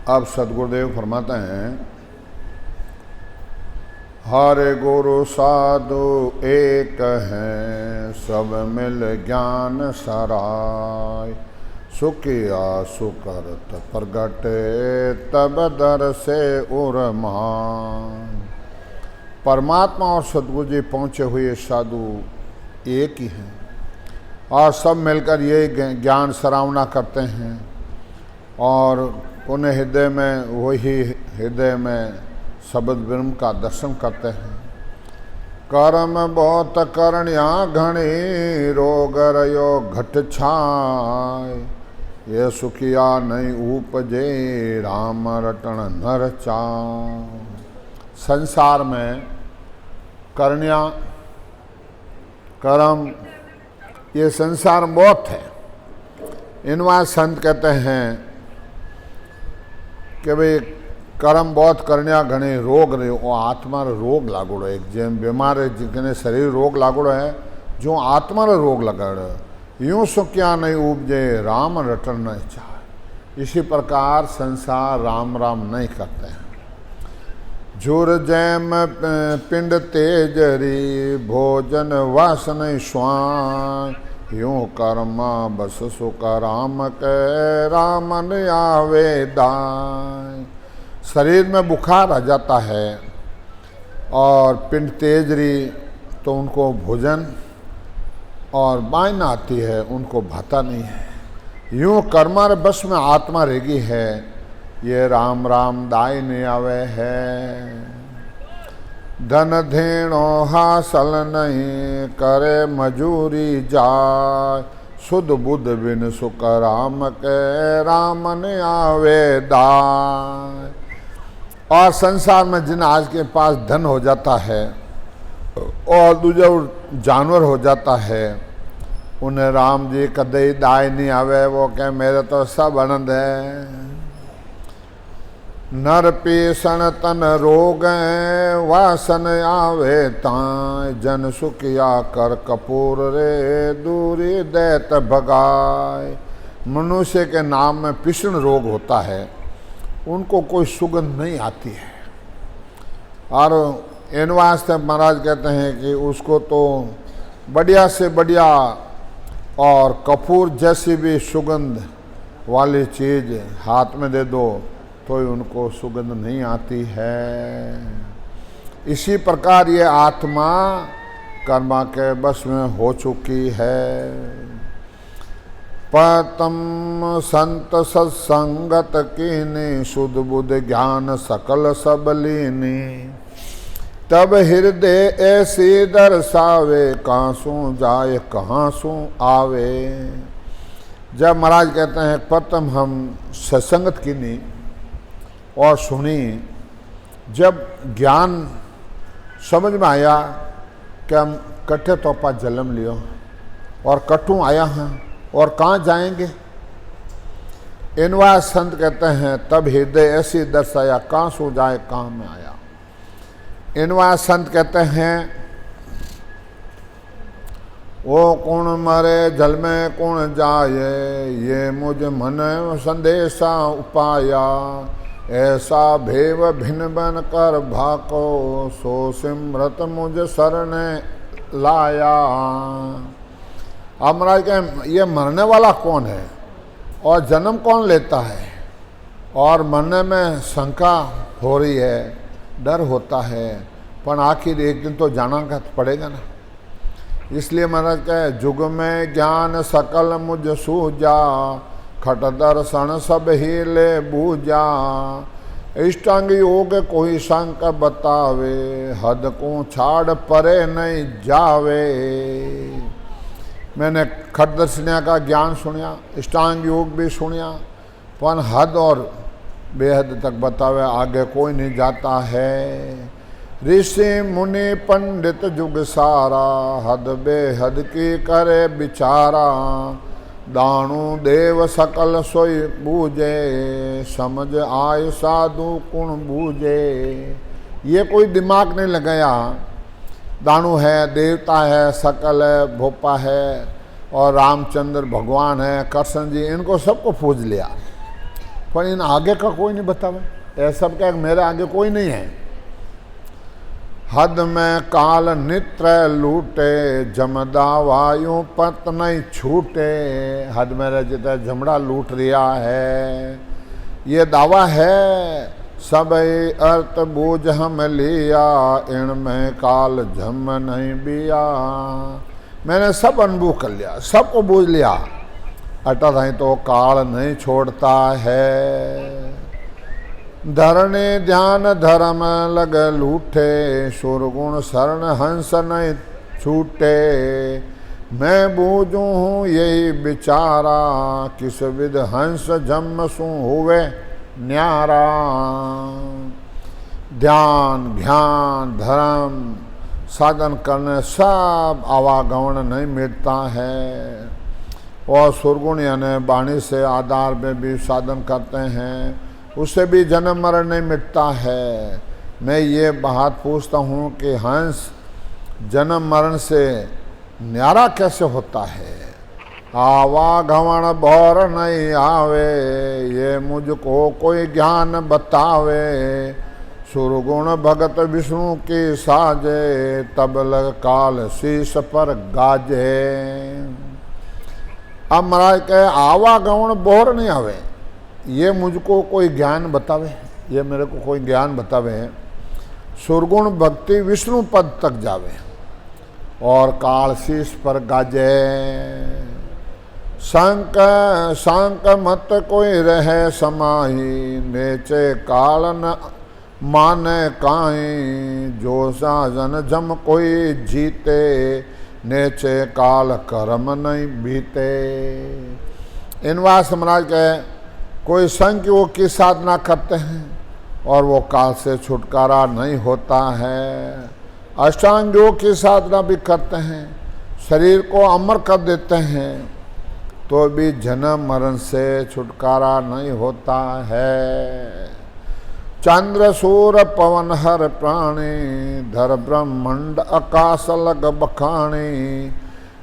अब सदगुरुदेव फरमाते हैं, हरे गुरु साधु एक हैं, सब मिल ज्ञान सराय, सुखिया सुकरत प्रगटे तब दर से उर्मान। परमात्मा और सदगुरु जी पहुँचे हुए साधु एक ही हैं और सब मिलकर ये ज्ञान सरावना करते हैं और उन्हें हृदय में वही हृदय में शब्द ब्रह्म का दर्शन करते हैं। कर्म बहुत करण्या घणी, रोग रयो घट छाय, ये सुखिया नहीं उपजे, राम रटन नर चाय। संसार में करण्या कर्म ये संसार में बहुत है। इनवा संत कहते हैं कि भाई कर्म बहुत करण्या घणे, रोग रो आत्मा रोग लागोड़ो। एक जेम बीमार है जिनके शरीर रोग लागोड़ो है, जो आत्मा रोग लगाड़ो, यूं सुखिया नहीं उपजे, राम रटन न चाहे। इसी प्रकार संसार राम राम नहीं करते हैं। झुर जैम पिंड तेजरी, भोजन वासन स्वान, यूं कर्मा बस सुख राम के, रामन आवे दाय। शरीर में बुखार आ जाता है और पिंड तेजरी तो उनको भोजन और बाइन आती है, उनको भाता नहीं है। यूं कर्मार बस में आत्मा रेगी है, ये राम राम दाय नहीं आवे है। धन धेणो हासल नहीं, करे मजूरी जाय, सुध बुध बिन सुख राम के, राम ने आवे दाय। और संसार में जिन आज के पास धन हो जाता है और दूजा जानवर हो जाता है, उन्हें राम जी कदे दाय नहीं आवे। वो कहे मेरे तो सब आनंद है। नर पेशन तन रोग, वासन आवे ताय, जन सुखिया कर कपूर रे, दूरी दैत भगाय। मनुष्य के नाम में पिषण रोग होता है, उनको कोई सुगंध नहीं आती है। और इन वास्ते महाराज कहते हैं कि उसको तो बढ़िया से बढ़िया और कपूर जैसी भी सुगंध वाली चीज़ हाथ में दे दो तो उनको सुगंध नहीं आती है। इसी प्रकार ये आत्मा कर्मा के बस में हो चुकी है। पतम संत सत्संगत कीनी, सुध बुध ज्ञान सकल सब लीनी, तब हृदय ऐसी दर्शावे, कहाँ सू जाए कहाँ सू आवे। जब महाराज कहते हैं प्रथम हम सत्संगत कीनी और सुनी, जब ज्ञान समझ में आया कि हम कट्ठे तोपा जन्म लियो और कट्टू आया हैं और कहाँ जाएंगे। इनवा संत कहते हैं तब हृदय ऐसी दर्शाया, कहाँ सो जाए कहाँ में आया। इनवा संत कहते हैं वो कौन मरे जल में कौन जाए, ये मुझ मन संदेशा उपाया, ऐसा भेव भिन्न बन कर भाको, सो सिमरत मुझ शरण लाया। अब महाराज के ये मरने वाला कौन है और जन्म कौन लेता है, और मरने में शंका हो रही है, डर होता है, पर आखिर एक दिन तो जाना का पड़ेगा ना। इसलिए महाराज कहे जुग में ज्ञान सकल मुझ सूझा, खट दर्शन सब ही ले बूझा, इष्टांग योग कोई शंक बतावे, हद को छाड़ परे नहीं जावे। मैंने खट दर्शनिया का ज्ञान सुनिया, इष्टांग योग भी सुनिया, पर हद और बेहद तक बतावे, आगे कोई नहीं जाता है। ऋषि मुनि पंडित जुग सारा, हद बेहद की करे बिचारा, दाणु देव सकल सोई बूझे, समझ आय साधु कुण बूझे। ये कोई दिमाग नहीं लगाया, दाणु है, देवता है, सकल है, भोपा है और रामचंद्र भगवान है, कृष्ण जी, इनको सबको पूज लिया। पर इन आगे का कोई नहीं बतावे। ये सब क्या मेरे आगे कोई नहीं है। हद में काल नित्र लूटे, जमदा वायु पत नहीं छूटे। हद में रह जितना जमड़ा लूट लिया है, ये दावा है। सब अर्थ बूझ हम लिया, इनमें काल झम नहीं बिया। मैंने सब अनुभव कर लिया, सबको बूझ लिया, अटल है तो काल नहीं छोड़ता है। धरने ध्यान धर्म लग लूठे, सुरगुण शरण हंस नहीं छूटे। मैं बूझू हूँ यही बिचारा, किस विध हंस जम सू हुए न्यारा। ध्यान ध्यान धर्म साधन करने सब आवागमन नहीं मिटता है। और सुरगुण यानी वाणी से आधार में भी साधन करते हैं, उससे भी जन्म मरण नहीं मिटता है। मैं ये बात पूछता हूँ कि हंस जन्म मरण से न्यारा कैसे होता है। आवागमन भौर नहीं आवे, ये मुझको कोई ज्ञान बतावे। सुरगुण भगत विष्णु की साजे, तब लग काल शीश पर गाजे। अब महाराज कहे आवागमन बोर नहीं आवे, ये मुझको कोई ज्ञान बतावे, ये मेरे को कोई ज्ञान बतावे। सुरगुण भक्ति विष्णु पद तक जावे, और काल शीश पर गाजे। शंक मत कोई रहे समाही, नेचे काल न माने काई। जो साजन जम कोई जीते, नेचे काल कर्म नहीं बीते। इनवास महाराज कहे कोई संख्य योग की साधना करते हैं और वो काल से छुटकारा नहीं होता है। अष्टांग योग की साधना भी करते हैं, शरीर को अमर कर देते हैं, तो भी जन्म मरण से छुटकारा नहीं होता है। चंद्र सूर पवन हर प्राणी, धर ब्रह्मंड आकाश लग बखानी।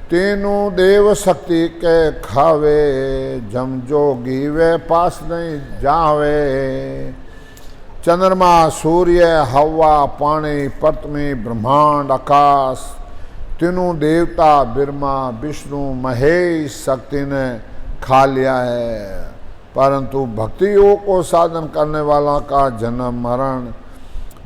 तीनों देव शक्ति के खावे, जम जोगी वे पास नहीं जावे। चंद्रमा सूर्य हवा पानी पृथ्वी ब्रह्मांड आकाश, तीनों देवता ब्रह्मा विष्णु महेश शक्ति ने खा लिया है। परंतु भक्ति योग को साधन करने वाला का जन्म मरण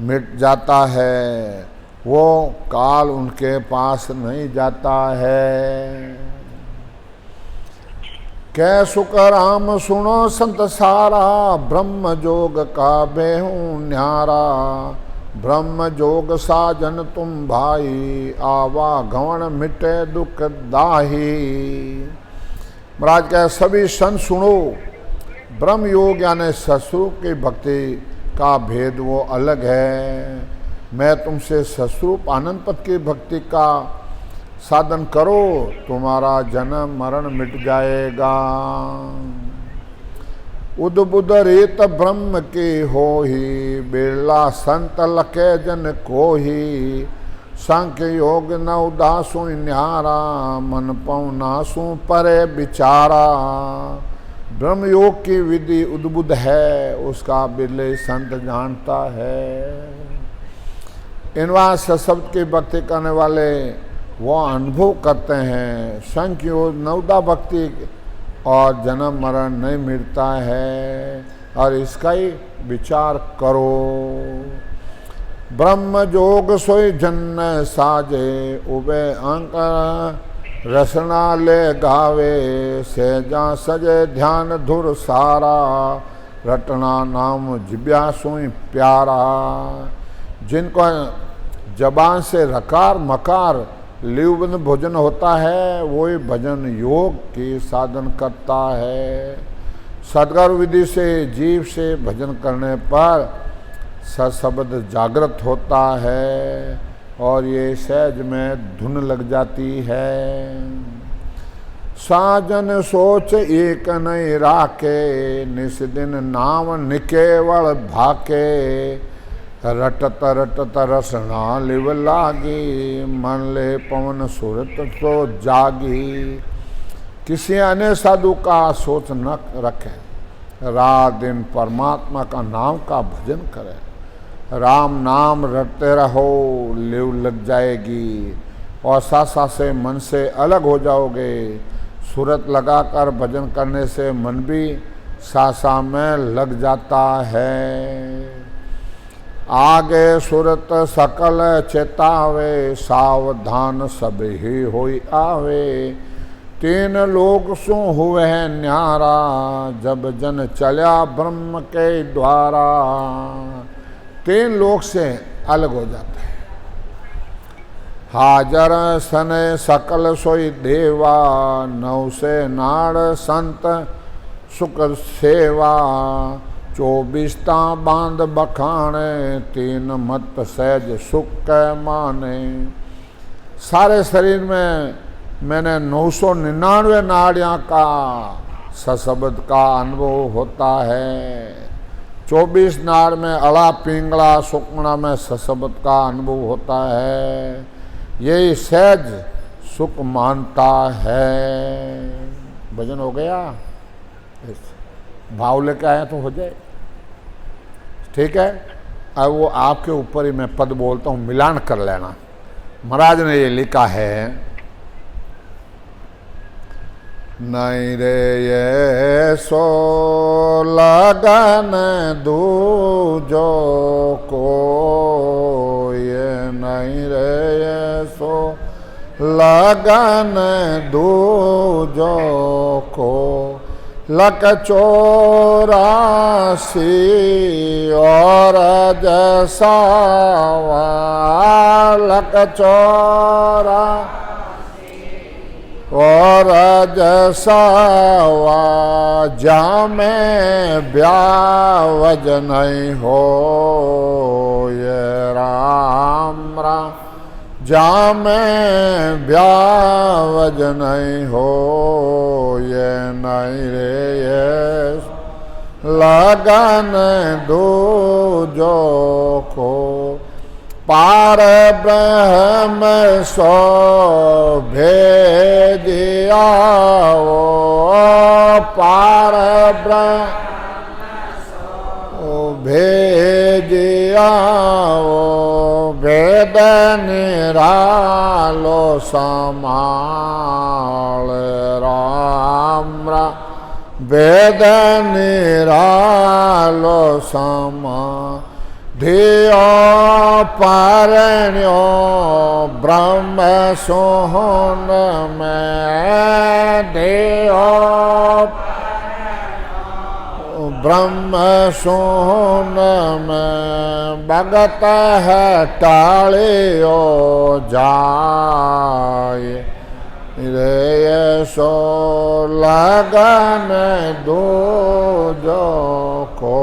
मिट जाता है, वो काल उनके पास नहीं जाता है। कै सुख राम सुनो संत सारा, ब्रह्म जोग का बेहू न्यारा। ब्रह्म जोग साजन तुम भाई, आवागमन मिटे दुख दाही। महाराज कह सभी संत सुनो, ब्रह्म योग यानी ससुर की भक्ति का भेद वो अलग है। मैं तुमसे सस्वरूप आनंद पद की भक्ति का साधन करो, तुम्हारा जन्म मरण मिट जाएगा। उद्बुद्ध रेत ब्रह्म के हो ही, बिरला संत लके जन को ही। सांख्य योग न उदासु न्यारा, मन पौनासु परे विचारा। ब्रह्म योग की विधि उद्बुद्ध है, उसका बिरले संत जानता है। इनवास शब्द की भक्ति करने वाले वो अनुभव करते हैं, संख्य नवदा भक्ति और जन्म मरण नहीं मिटता है, और इसका ही विचार करो। ब्रह्म जोग सोई जन साजे, उबे अंक रसना ले गावे। सहजा सजे ध्यान धुर सारा, रटना नाम जिब्या सोई प्यारा। जिनको जबान से रकार मकार लिवबंद भोजन होता है, वो ही भजन योग की साधन करता है। सदगुरु विधि से जीव से भजन करने पर सशब्द जागृत होता है, और ये सहज में धुन लग जाती है। साजन सोच एक नहीं राके, निस दिन नाम निकेवल भाके। रटत रटत रसना लिव लागी, मन ले पवन सुरत तो जागी। किसी अन्य साधु का सोच न रखें, रात दिन परमात्मा का नाम का भजन करें। राम नाम रटते रहो, लिव लग जाएगी और सासा से मन से अलग हो जाओगे। सूरत लगाकर भजन करने से मन भी सासा में लग जाता है। आगे सूरत सकल चेतावे, सावधान सब ही होई आवे। तीन लोग सो हुए न्यारा, जब जन चला ब्रह्म के द्वारा। तीन लोग से अलग हो जाता है। हाजर सने सकल सोई देवा, नौ से नाड़ संत सुख सेवा। 24 बांध बखाने, तीन मत सहज सुख माने। सारे शरीर में मैंने 999 नाड़ियाँ का सशब्द का अनुभव होता है। 24 नाड़ में अड़ा पिंगला सुकमणा में सशब्द का अनुभव होता है। यही सहज सुख मानता है। भजन हो गया, भाव लेके आया तो हो जाए, ठीक है। अब वो आपके ऊपर ही मैं पद बोलता हूँ, मिलान कर लेना। महाराज ने ये लिखा है, नहीं रे ये सो लगन दूजो को, ये नहीं रे ये सो लगन दूजो को। लक 84 और जसावा, लक 84 और जसावा। जामे ब्यावज नहीं हो, ये राम राम। जामे ब्यावज नहीं हो, ये नहीं रे ये लगन दूजो को। पार ब्रह्म सो भेदिया वो, पार ब्रह्म भेदिया वो। वेद निरालो समाल राम राम। वेद निरालो समाल। धियो पारण्यो ब्रह्म सोहन में। धियो ब्रह्म सोहन में। भगत है टालियो जाय, रे सो लगन दूजो को।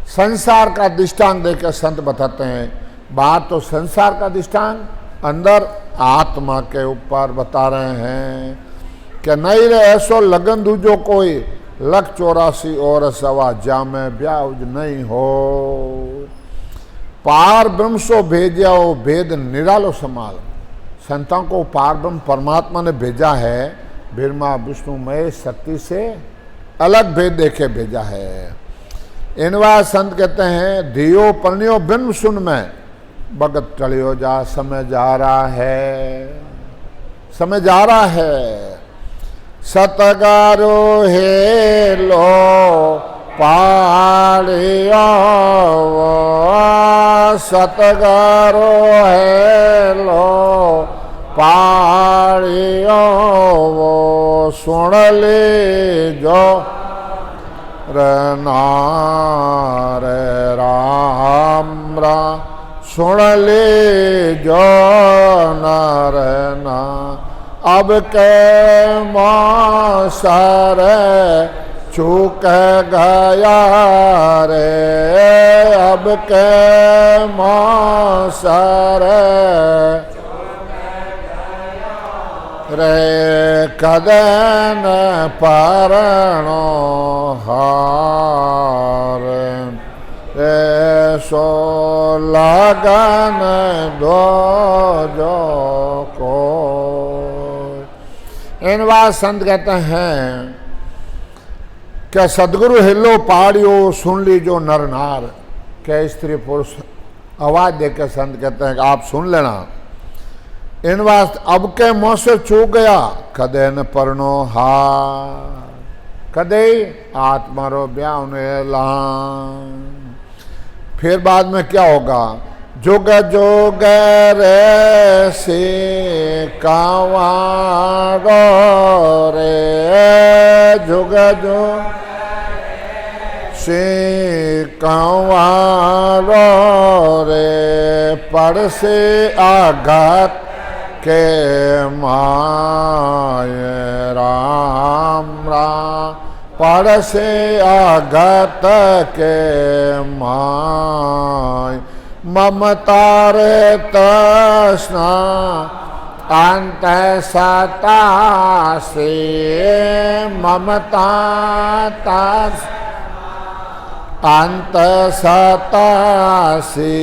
संसार का दृष्टांत देकर संत बताते हैं। बात तो संसार का दृष्टांत, अंदर आत्मा के ऊपर बता रहे हैं कि नहीं रे ऐसो लगन दूजो कोई। लख 84 और सवा जामे ब्याउज नहीं हो। पार ब्रह्म सो भेजा हो, भेद निरालो समाल। संतों को पार ब्रह्म परमात्मा ने भेजा है, ब्रह्मा विष्णु महेश शक्ति से अलग भेद देके भेजा है। इनवा संत कहते हैं, धियो परनियो ब्रह्म सुन में। भगत टलियो जा, समय जा रहा है, समय जा रहा है। सतगारो हे लो पाड़ियो, सतगारो है लो पाड़ियो। सुन ले जो रे राम राम। सुन ले जो नर ना। अब के मौसर चूक गया रे। अब के मौसर रे। कदन परनो हार रे। सो लगन दूजो को। इन बात संत कहते हैं, क्या सदगुरु हिलो पहाड़ियों सुन लीजो नर नार। क्या स्त्री पुरुष आवाज देकर संत कहते हैं कि आप सुन लेना। इन वास्त अब के मुंह से चूक गया कदे न परनो हार। कदे आत्मा रो ब्याह ने लान। फिर बाद में क्या होगा? जुग जुग रे से कावारो रे जुग जुग से कावारो रे पड़ से आघात के माय राम राम पड़ से आघात के माय ममता रे तृष्णा अंत सता से ममता तस अंत सता से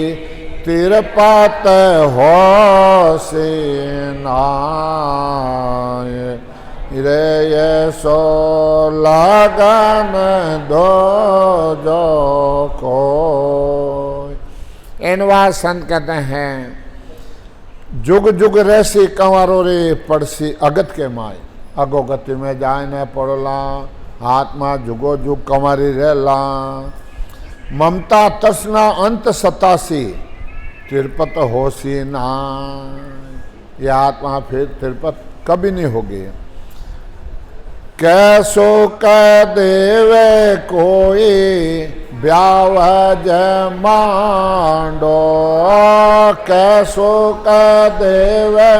तिरपत हो से नाय रे ये सो लगन दो जो को। इनवा संत कहते हैं जुग जुग रहसी कंवारो रे पड़सी अगत के माय। अगोगति में जाए न पड़ला आत्मा जुगो जुग कंवारी रहला। ममता तृष्णा अंत सतासी तिरपत होसी ना। ये आत्मा फिर तिरपत कभी नहीं होगी। कैसो कह देवे कोई ब्यावज मांडो। कैसो कह देवे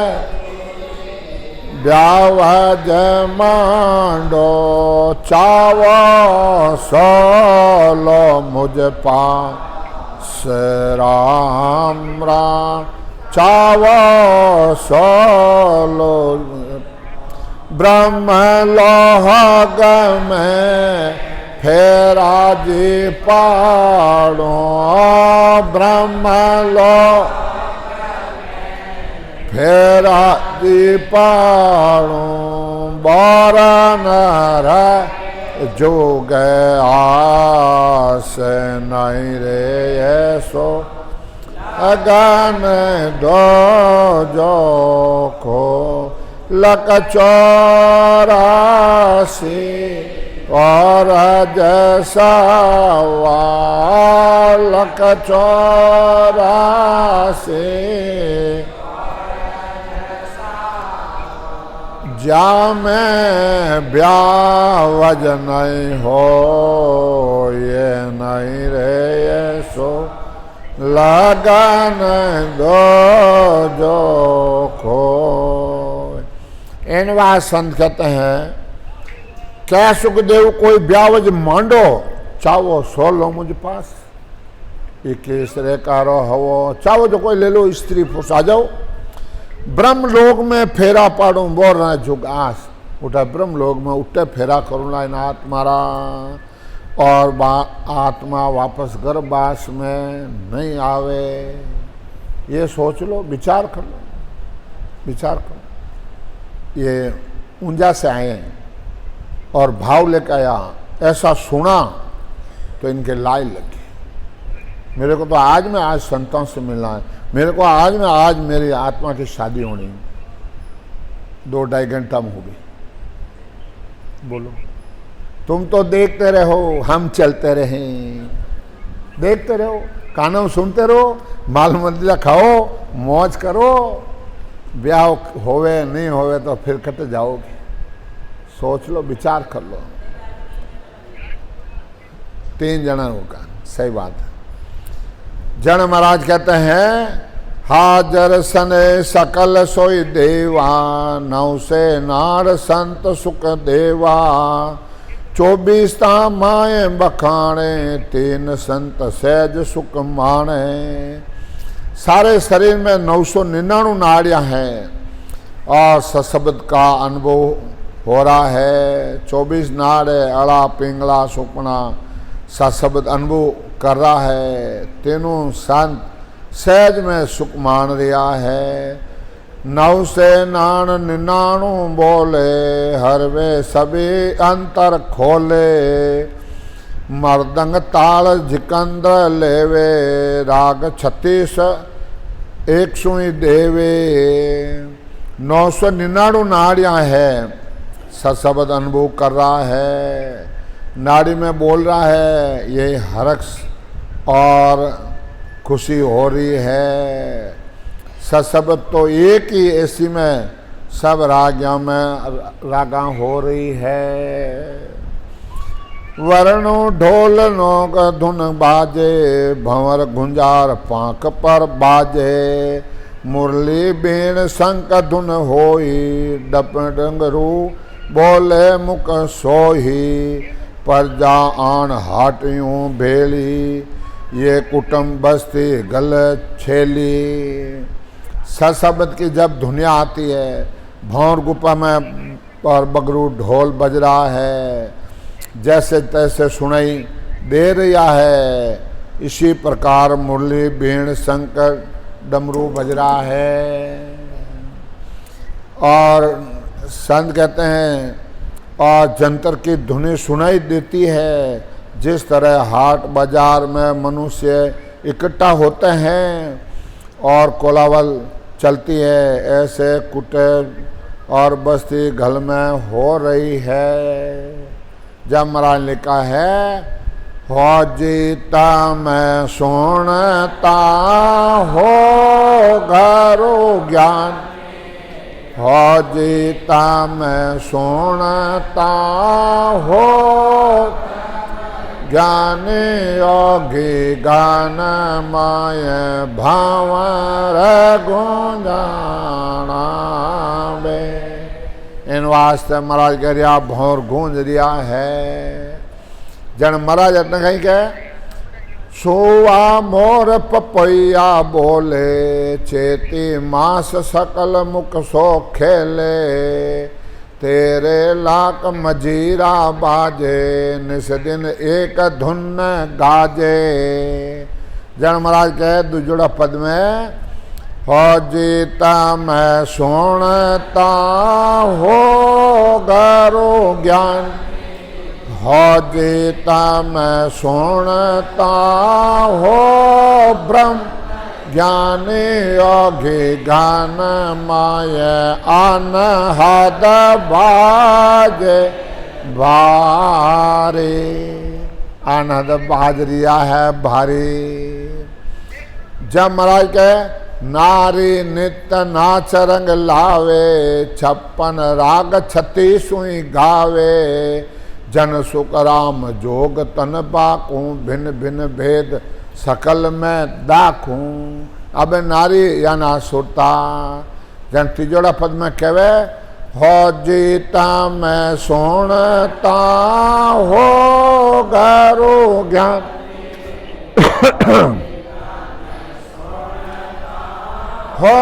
ब्यावज मांडो। चावो सोलो मुझ पास राम राम। चावो सोलो ब्रह्म लोहग में फेरा जी पाड़ो। ब्रह्म लो फेरा जी पाड़ो। बारन जो गया से नहीं रे ऐसो अगन दो जो को लक चौरासी और जैसा लक चौरासी जा में ब्यावज नहीं हो ये नहीं रे ये सो लगन दो जो खो। इनवा संत कहते हैं क्या सुखदेव कोई ब्यावज मांडो चावो सो लो मुझ पास। ये केसरे कारो हवो चावो जो कोई ले लो स्त्री पुरुष आ जाओ। ब्रह्मलोक में फेरा पाड़ू बोल रहा है जुग आस उठा ब्रह्मलोक में उठे फेरा करूँ लाइन आत्मारा और आत्मा वापस गर्भवास में नहीं आवे। ये सोच लो विचार कर लो विचार करो। ये ऊंजा से आए हैं और भाव लेकर आया ऐसा सुना तो इनके लाई लगी। मेरे को तो आज में आज संतों से मिलना है। मेरे को आज में आज मेरी आत्मा की शादी होनी 2-2.5 घंटा में होगी। बोलो तुम तो देखते रहो हम चलते रहें। देखते रहो कानों सुनते रहो माल मंदिरा खाओ मौज करो। ब्याह होवे नहीं होवे तो फिर कट जाओगे। सोच लो विचार कर लो। 3 जना होगा सही बात है। जन महाराज कहते हैं हाजर सने सकल सोई देवा नौ से नार संत सुख देवा 24 माए बखाने 3 संत सहज सुख माने। सारे शरीर में 999 नाड़ियाँ हैं और सशब्द का अनुभव हो रहा है। 24 नाड़े अड़ा पिंगला सुपना सशब्द अनुभव कर रहा है। तीनों संत सहज में सुख मान रहा है। नव से नान निनाणु बोले, हर वे सभी अंतर खोले। मर्दंग ताल जिकंद्र लेवे, राग 36 100 देवे। 999 नाड़ियाँ है, सशब्द अनुभव कर रहा है। नाड़ी में बोल रहा है, ये हर्ष और खुशी हो रही है। सशब्द तो एक ही ऐसी में सब रागा हो रही है। वरणो ढोल नोक धुन बाजे, भंवर गुंजार पांक पर बाजे। मुरली बीण शंख धुन होई, डप डंगरू बोले मुख सोही। परजा आन हाटियों भेली, ये कुटुंब बस्ती गल छेली। सशब्द की जब धुनिया आती है, भौर गुफा में और बगरू ढोल बज रहा है, जैसे तैसे सुनाई दे रहा है। इसी प्रकार मुरली बीण शंकर डमरू बज रहा है। और संत कहते हैं, और जंतर की धुनी सुनाई देती है। जिस तरह हाट बाजार में मनुष्य इकट्ठा होते हैं और कोलाहल चलती है, ऐसे कुटीर और बस्ती घल में हो रही है। जब महाराज लिखा है, हो जीता मैं सुनता हो घरो ज्ञान, हो जीता मैं सुनता हो ज्ञान योगी गान माय भावर गुंजाना बे। इन वास्ते महाराज कह रिया भौर गूंज रिया है। जन महाराज अटन कहीं के सोवा मोर पपैया बोले, चेती मास सकल मुख सो खेले। तेरे लाक मजीरा बाजे, निस दिन एक धुन गाजे। जन महाराज कहे दुजुड़ा पद में, हो जीता मैं सुनता हो गरो ज्ञान, हो जीता मैं सुनता हो ब्रह्म ज्ञान योगी गान माय आन हद बाज भारी। अनहद बाज रिया है भारी। जब महाराज के नारी नित्य नाच रंग लावे, 56 राग 36 गावे। जन सुख राम जोग तन बाकूं, भिन्न भिन्न भेद सकल में दाखूं। अब नारी या ना सुरता। जन तिजोड़ा पद में कहवे, हो जीता मैं सुनता हो गरो ज्ञान, हो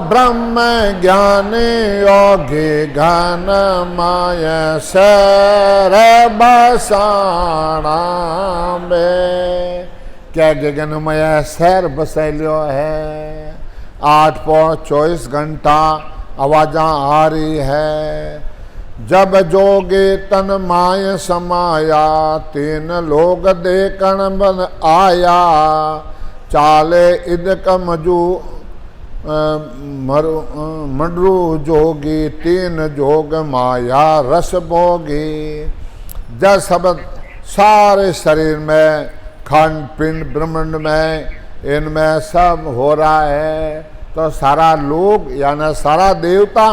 ब्रह्म ज्ञान योगी घन माय सर बसाना में। क्या गगनमय सैर बसैलियो है। 8 पौन 24 घंटा आवाजा आ रही है। जब जोगे तन माय समाया, 3 लोग देखन बन आया। चाले इद कमजू मडरू जोगी, 3 जोग माया रस भोगी। जब सब सारे शरीर में, खंड पिंड ब्रह्मांड में, इनमें सब हो रहा है, तो सारा लोग यानी सारा देवता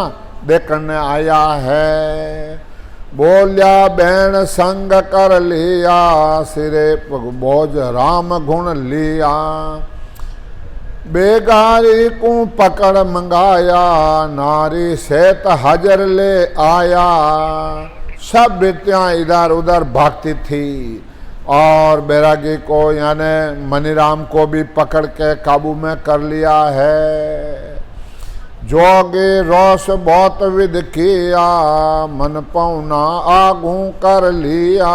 देखने आया है। बोलिया बैन संग कर लिया, सिरे बोझ राम गुण लिया। बेगारी को पकड़ मंगाया, नारी सेत हजर ले आया। सब बेटियां इधर उधर भागती थी और बैरागी को यानी मनीराम को भी पकड़ के काबू में कर लिया है। जोगे रोष बहुत विध किया, मन पौना आगू कर लिया।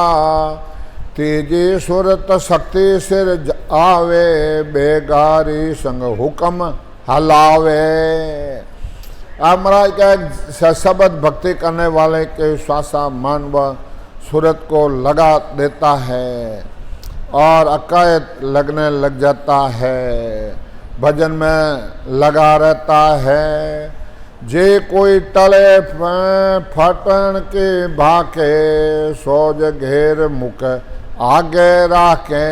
तेजी सुरत शक्ति सिर आवे, बेगारी संग हुक्म हलावे। आप महाराज क्या शब्द भक्ति करने वाले के श्वासा मन व सूरत को लगा देता है और अकायद लगने लग जाता है, भजन में लगा रहता है। जे कोई टले फटन के भाके, सोज घेर मुख आगे राखे।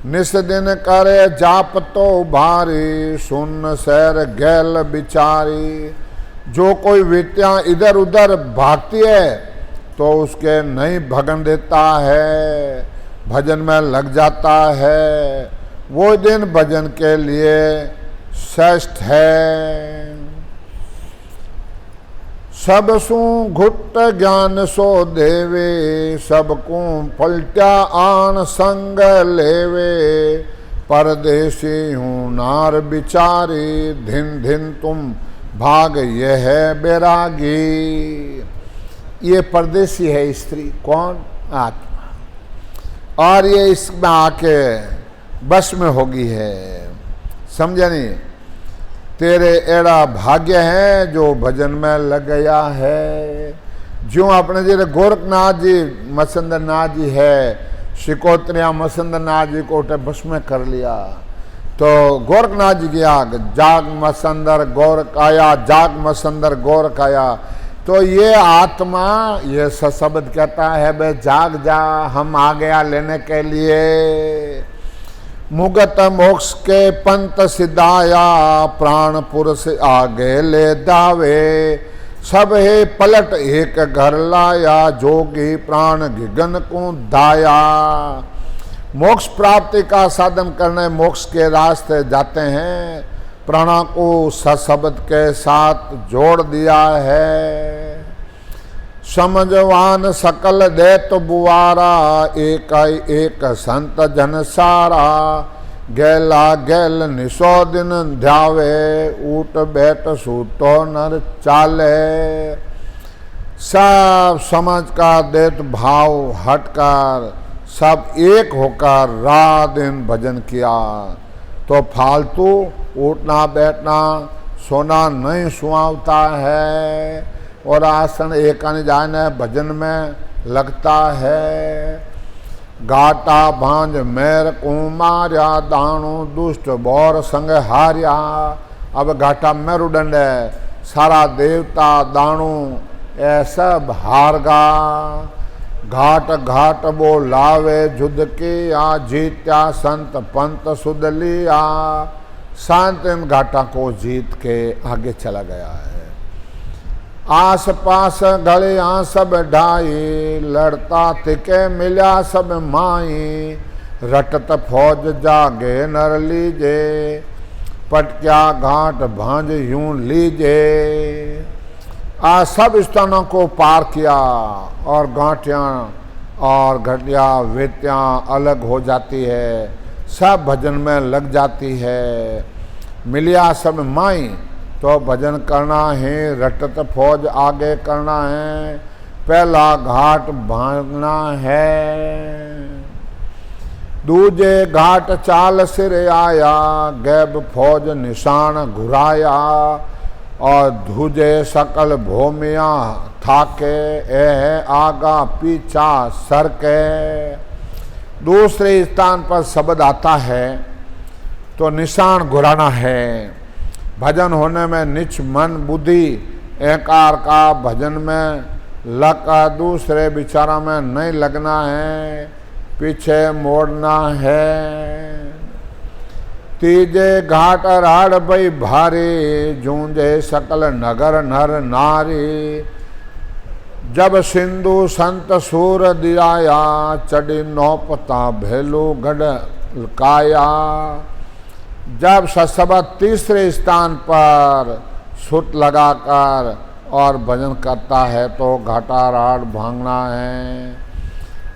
निस दिन करे जाप तो भारी, सुन सैर गैल बिचारी। जो कोई वित्तियाँ इधर उधर भागती है तो उसके नहीं भगन देता है, भजन में लग जाता है। वो दिन भजन के लिए श्रेष्ठ है। सब सू घुट ज्ञान सो देवे, सबको पलटा आन संग लेवे। परदेसी हूँ नार बिचारी, धिन धिन तुम भाग ये है बैरागी। ये परदेसी है स्त्री, कौन? आत्मा। और ये इसमें आके बस में होगी है, समझे नहीं? तेरे एड़ा भाग्य है जो भजन में लग गया है। जो अपने जे गोरखनाथ जी मसंदरनाथ जी है, शिकोत्रिया मसंदरनाथ जी को बस में कर लिया तो गोरखनाथ जी की आग जाग मसंदर गोरख आया, जाग मसंदर गोरख आया। तो ये आत्मा ये शब्द कहता है बे जाग जा, हम आ गया लेने के लिए। मुगत मोक्ष के पंत सिधाया, प्राण पुरुष आगे ले दावे। सब हे पलट एक घर लाया, जोगी प्राण गिगन को दाया। मोक्ष प्राप्ति का साधन करने मोक्ष के रास्ते जाते हैं, प्राणों को सशब्द के साथ जोड़ दिया है। समझवान सकल दे तो बुआरा, एक एक संत जन सारा। गैला गैल निसो दिन ध्यावे, ऊट बैठ सूतो नर चाले। सब समझ का देत भाव हटकर सब एक होकर रात दिन भजन किया तो फालतू उठना बैठना सोना नहीं सुहावता है और आसन एक जाने भजन में लगता है। गाटा भांज मैर को मार्या, दाणु दुष्ट बौर संग हार्या। अब घाटा मैरु दंड है, सारा देवता दाणु ये सब हारगा। घाट घाट वो लावे जुद की, आ जीत्या संत पंत सुध लिया। संत इन घाटा को जीत के आगे चला गया है। आस पास गलियां सब ढाई, लड़ता तिके मिल्या सब माई। रटत फौज जागे नर लीजे, पटक्या घाट भांज यूं लीजे। सब स्थानों को पार किया और गांठियाँ और घटिया वेत्याँ अलग हो जाती है, सब भजन में लग जाती है। मिलिया सब माई तो भजन करना है, रटत फौज आगे करना है, पहला घाट भागना है। दूजे घाट चाल सिर आया, गैब फौज निशान घुराया। और धुजे सकल भूमिया थाके, एह आगा पीछा सरके। दूसरे स्थान पर शब्द आता है तो निशान घुराना है। भजन होने में निच मन बुद्धि एकार का भजन में लगा, दूसरे विचारों में नहीं लगना है, पीछे मोड़ना है। तीजे घाट राड़ बई भारी, जूंजे सकल नगर नर नारी। जब सिंधु संत सूर दिराया, चढ़ी नौपता भेलू गढ़ काया। जब सशब्द तीसरे स्थान पर सुत लगाकर और भजन करता है तो घाटा राड़ भांगना है।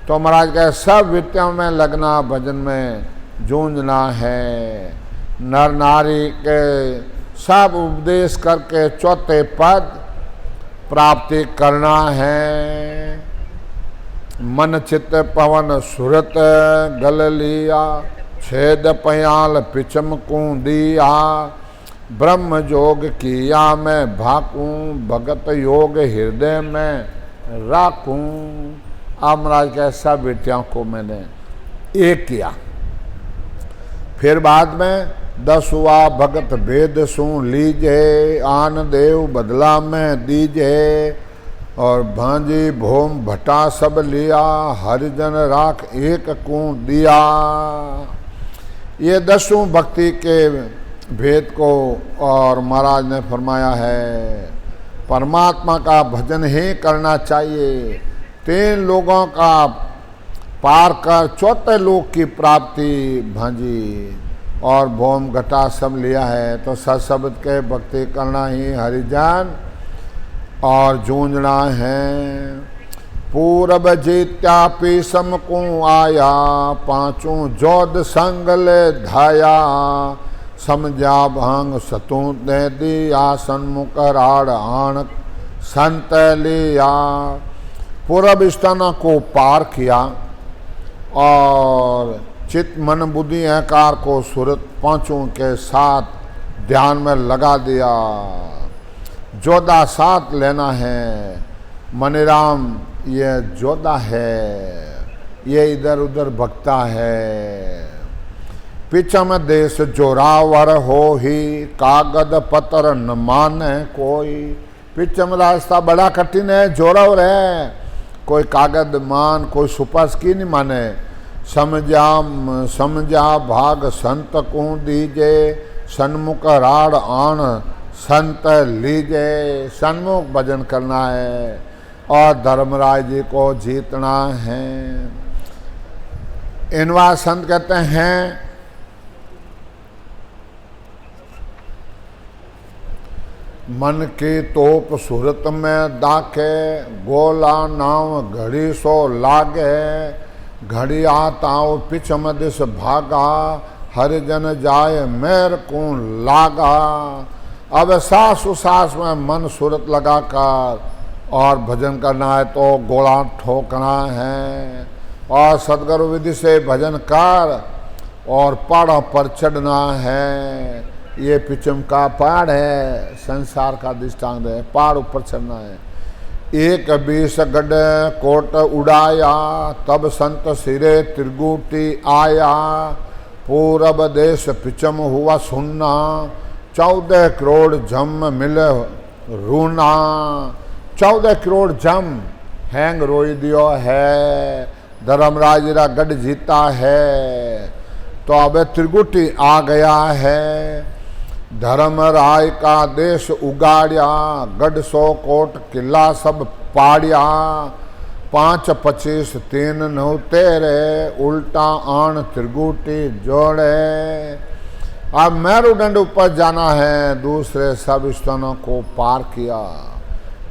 तो महाराज कहे सब विद्याओं में लगना, भजन में जूझना है। नर नारी के सब उपदेश करके चौथे पद प्राप्ति करना है। मन चित्त पवन सुरत गल लिया, छेद पयाल पिचम को दिया। ब्रह्म जोग किया मैं भाकूं, भगत योग हृदय में राखूं। अब महाराज के सब बेटियों को मैंने एक किया। फिर बाद में 10 हुआ भगत भेद सुन लीजे, आन देव बदला में दीजे। और भांजी भोम भटा सब लिया, हरिजन राख एक कूं दिया। ये 10 भक्ति के भेद को और महाराज ने फरमाया है। परमात्मा का भजन ही करना चाहिए। 3 लोगों का पार कर 4थे लोक की प्राप्ति भांजी। और भोम घटा सब लिया है तो सत्शब्द के भक्ति करना ही हरिजन और जूझना है। पूरब जीत्या पीसम को आया, 5 जोध संगल धाया। समझा भांग सतू दे दिया, सन्मुख राड़ आण संत लिया। पूरब स्थान को पार किया और चित्त मन बुद्धि अहंकार को सुरत 5 के साथ ध्यान में लगा दिया। जोधा साथ लेना है। मनीराम ये जोधा है, ये इधर उधर भगता है। पिछम देश जोरावर हो ही, कागद पत्र न माने कोई। पिछम रास्ता बड़ा कठिन है, जोरावर है। कोई कागद मान, कोई सुपास की नहीं माने। समझा भाग संत को दीजे, सन्मुख राड़ आण संत लीजे। सन्मुख भजन करना है और धर्मराज जी को जीतना है। इनवा संत कहते हैं मन की तोप सूरत में दाखे, गोला नाव घड़ी सो लागे। घड़ी आताओ पिछम दिस भागा, हरिजन जाय मेर को लागा। अब सास उसास में मन सूरत लगाकर और भजन करना है तो गोला ठोकना है। और सदगुरु विधि से भजन कर और पहाड़ों पर चढ़ना है। ये पिछम का पहाड़ है, संसार का दृष्टांत है। पहाड़ ऊपर चढ़ना है। 21 गढ़ कोट उड़ाया, तब संत सिरे त्रिगुटी आया। पूरब देश पिछम हुआ सुनना, 14 करोड़ जम मिले रूना। 14 करोड़ जम हैंग रोई दियो है। धर्मराज रा गढ़ जीता है तो अब त्रिगुटी आ गया है। धर्मराय का देश उगाड़िया, गढ़ 100 कोट किला सब पाड़िया। 5 25 3 9 13, उल्टा आण त्रिगुटी जोड़े। अब मेरुदंड ऊपर जाना है। दूसरे सब स्थानों को पार किया।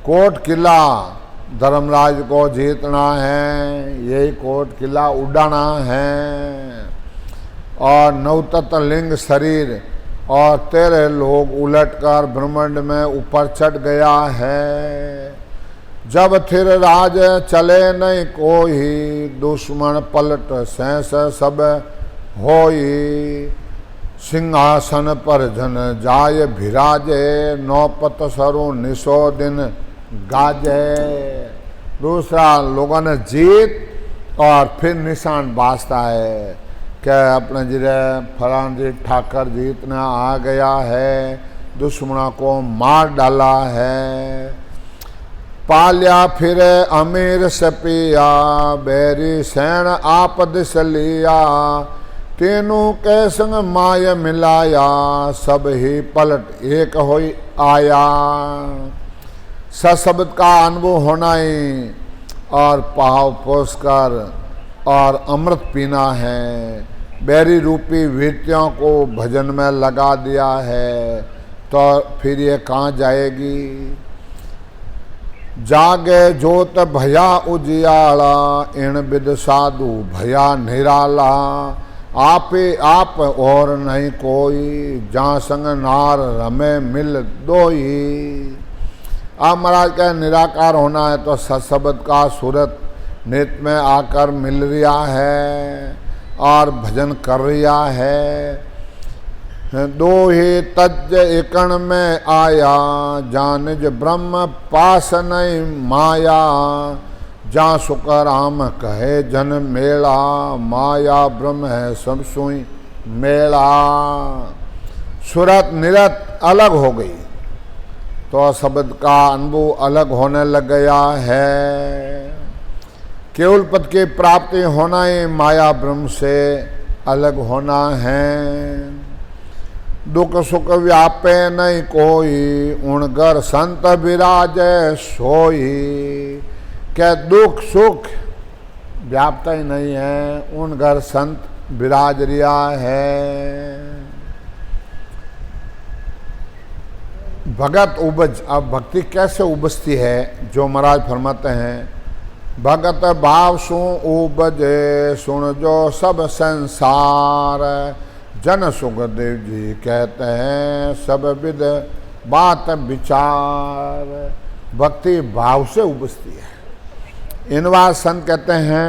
कोट किला धर्मराज को जीतना है। यही कोट किला उड़ाना है। और 9 तत्व लिंग शरीर और 13 लोग उलटकर ब्रह्मांड में ऊपर चढ़ गया है। जब थिर राज चले नहीं कोई, दुश्मन पलट सहस सब होई। सिंहासन पर जन जाय भिराजे, नौपत सरो निसो दिन गाजे। दूसरा लोगों ने जीत और फिर निशान बाजता है क्या अपने जिले फलान जी ठाकर जीतना आ गया है, दुश्मनों को मार डाला है। पालिया फिर अमीर सपिया, बैरी सैन आप दिस लिया। तीनों के संग माय मिलाया, सब ही पलट एक होई आया। सशब्द का अनुभव होना ही और पाव पोस कर और अमृत पीना है। बैरी रूपी वृत्तियों को भजन में लगा दिया है तो फिर ये कहाँ जाएगी। जागे जोत भया उजियाला, इन विद साधु भया निराला। आपे आप और नहीं कोई, जहाँ संग नार रमे मिल दोई। आप महाराज का निराकार होना है तो सत्शब्द का सूरत नित्य में आकर मिल रहा है और भजन कर रहा है। दो ही तज एकण में आया, जानिज ब्रह्म पास नहीं माया। जा सुख राम कहे जन मेला, माया ब्रह्म है सब सुई मेला। सुरत निरत अलग हो गई तो शब्द का अनुभव अलग होने लग गया है। केवल पद की प्राप्ति होना ही माया ब्रह्म से अलग होना है। दुख सुख व्यापे नहीं कोई, उन घर संत विराजे सोई। क्या दुख सुख व्यापता ही नहीं है, उन घर संत विराज रिया है। भगत उपज, अब भक्ति कैसे उपजती है, जो महाराज फरमाते हैं, भगत भाव सु उपजे सुन जो सब संसार। जन सुखदेव जी कहते हैं सब विद बात विचार। भक्ति भाव से उपजती है। इनवार संत कहते हैं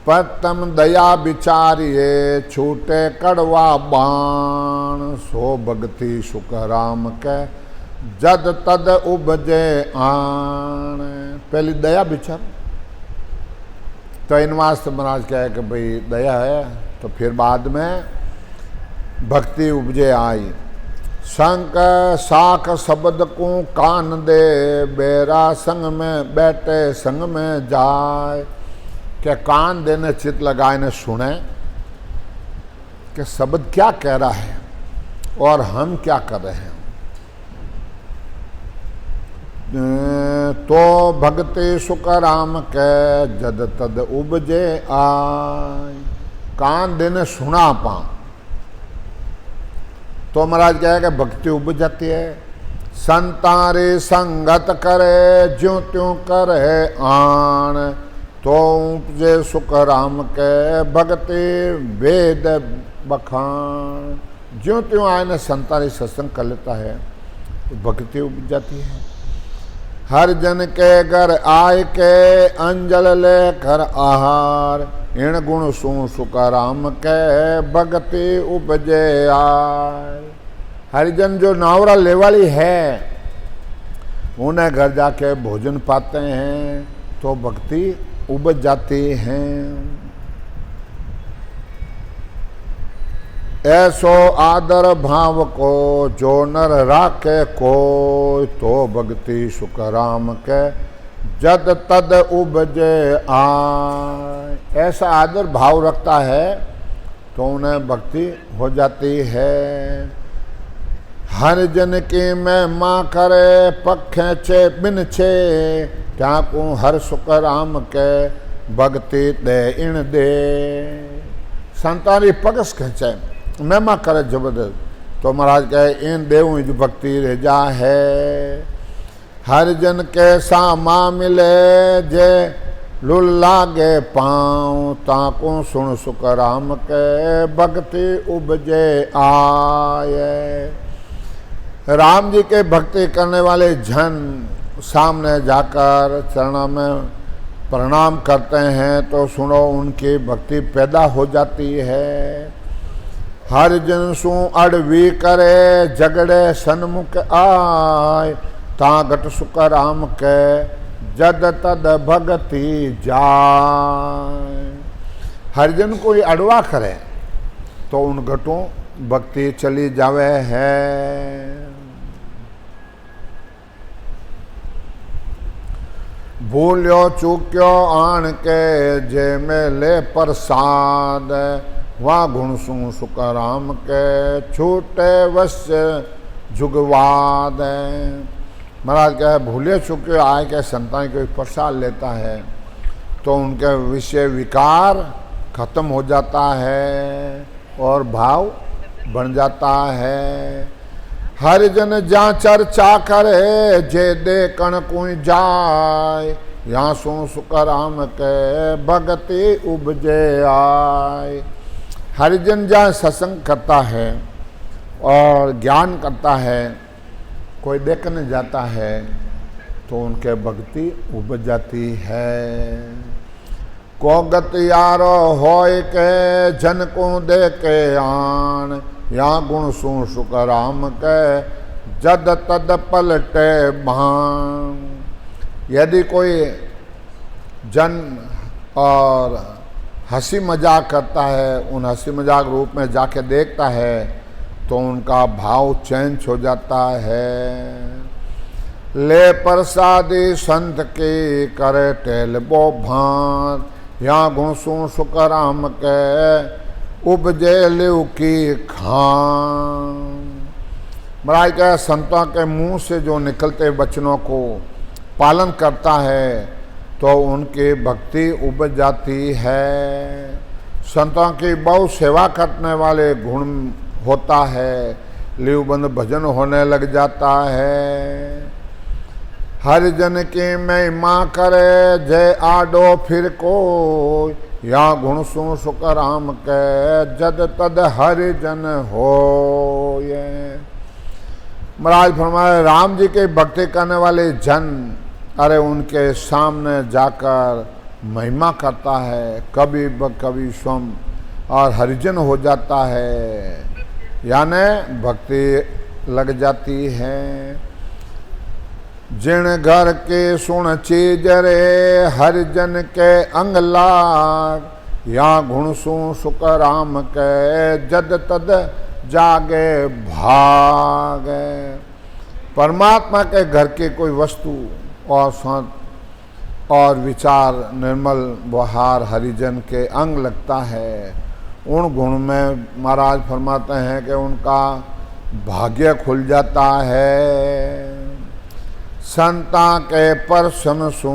परतम दया विचारिये, छूटे कड़वा बाण। सो भक्ति सुख राम के जद तद उपजे आन। पहली दया विचार, तो इन वास्ते महाराज कहे कि भाई दया है, तो फिर बाद में भक्ति उपजे आई। संक साख शब्द को कान दे, बेरा संग में बैठे संग में जाए। क्या कान देने चित लगाए ने सुने कि शब्द क्या कह रहा है और हम क्या कर रहे हैं। तो भक्ति सुख राम के जद तद उपजे आय। कान देने सुना पा तो महाराज कहेगा भक्ति उपज जाती है। संतारे संगत करे ज्यों त्यों करे आन, तो उपजे सुख राम के भक्ति वेद बखान। ज्यों त्यों आए ने संतारी सत्संग कर लेता है तो भक्ति उपज जाती है। हर जन के घर आय के अंजल ले कर आहार। इन गुण सु सुख राम के भक्ति उपजे आय। हरिजन जो नावरा लेवाली है उन्हें घर जाके भोजन पाते हैं तो भक्ति उपज जाती है। ऐसो आदर भाव को जो नर राखे कोई, तो भक्ति सुख राम के जद तद उपजे आय। ऐसा आदर भाव रखता है तो उन्हें भक्ति हो जाती है। हर जन की मैं माँ करे पखे छे बिन छे, क्या को हर सुख राम के भक्ति दे इन दे। संतानी पगस खेचे महिमा करे जबरदस्त, तो महाराज कहे इन देव जो भक्ति रह जा है। हर जन के सामा मिले जे लुल लागे पाँव, ताको सुन सुख राम के भक्ति उपजे आए। राम जी के भक्ति करने वाले जन सामने जाकर चरणों में प्रणाम करते हैं तो सुनो उनकी भक्ति पैदा हो जाती है। हर जन सु अड़वी करे झगड़े सन्मुख आय, तागट सुख राम के जद तद भगति जाय। हर जन कोई अड़वा करे तो उन घटों भक्ति चली जावे है। भूल्यो चूक्यो आन के जे में ले प्रसाद, वहाँ गुण सु सुख राम के छूटे वश्य जुगवाद। महाराज कहे भूले चूके आए के संतान कोई प्रसाद लेता है तो उनके विषय विकार खत्म हो जाता है और भाव बन जाता है। हर जन जा चर्चा करे जे दे कण कोई जाय, यहाँ सो सुख राम के भक्ति उपजे आय। हरिजन जहाँ सत्संग करता है और ज्ञान करता है, कोई देखने जाता है तो उनके भक्ति उपज जाती है। को गत यारो होय के जन को दे के आन, या गुण सु सुख राम के जद तद पलटे भान। यदि कोई जन और हंसी मजाक करता है, उन हंसी मजाक रूप में जाके देखता है तो उनका भाव चेंज हो जाता है। ले प्रसादी संत के करे टेल बो भान, या गुण सु सुख राम के उपजे लिव की खान। महाराज क्या संतों के मुंह से जो निकलते वचनों को पालन करता है तो उनकी भक्ति उपज जाती है। संतों की बहु सेवा करने वाले गुण होता है, लिवबंद भजन होने लग जाता है। हर जन की महिमा करे जय आडो फिर को, या गुण सु सुख राम के जद तद हर जन हो। महाराज फरमाए राम जी के भक्ति करने वाले जन, अरे उनके सामने जाकर महिमा करता है, कभी कभी स्वम और हरिजन हो जाता है, यानी भक्ति लग जाती है। जिन घर के सुन चीज रे हरिजन के अंग लाग, या गुण सु सुख राम के जद तद जागे भाग। परमात्मा के घर के कोई वस्तु और संत और विचार निर्मल बहार हरिजन के अंग लगता है, उन गुण में महाराज फरमाते हैं कि उनका भाग्य खुल जाता है। संता के परसन सु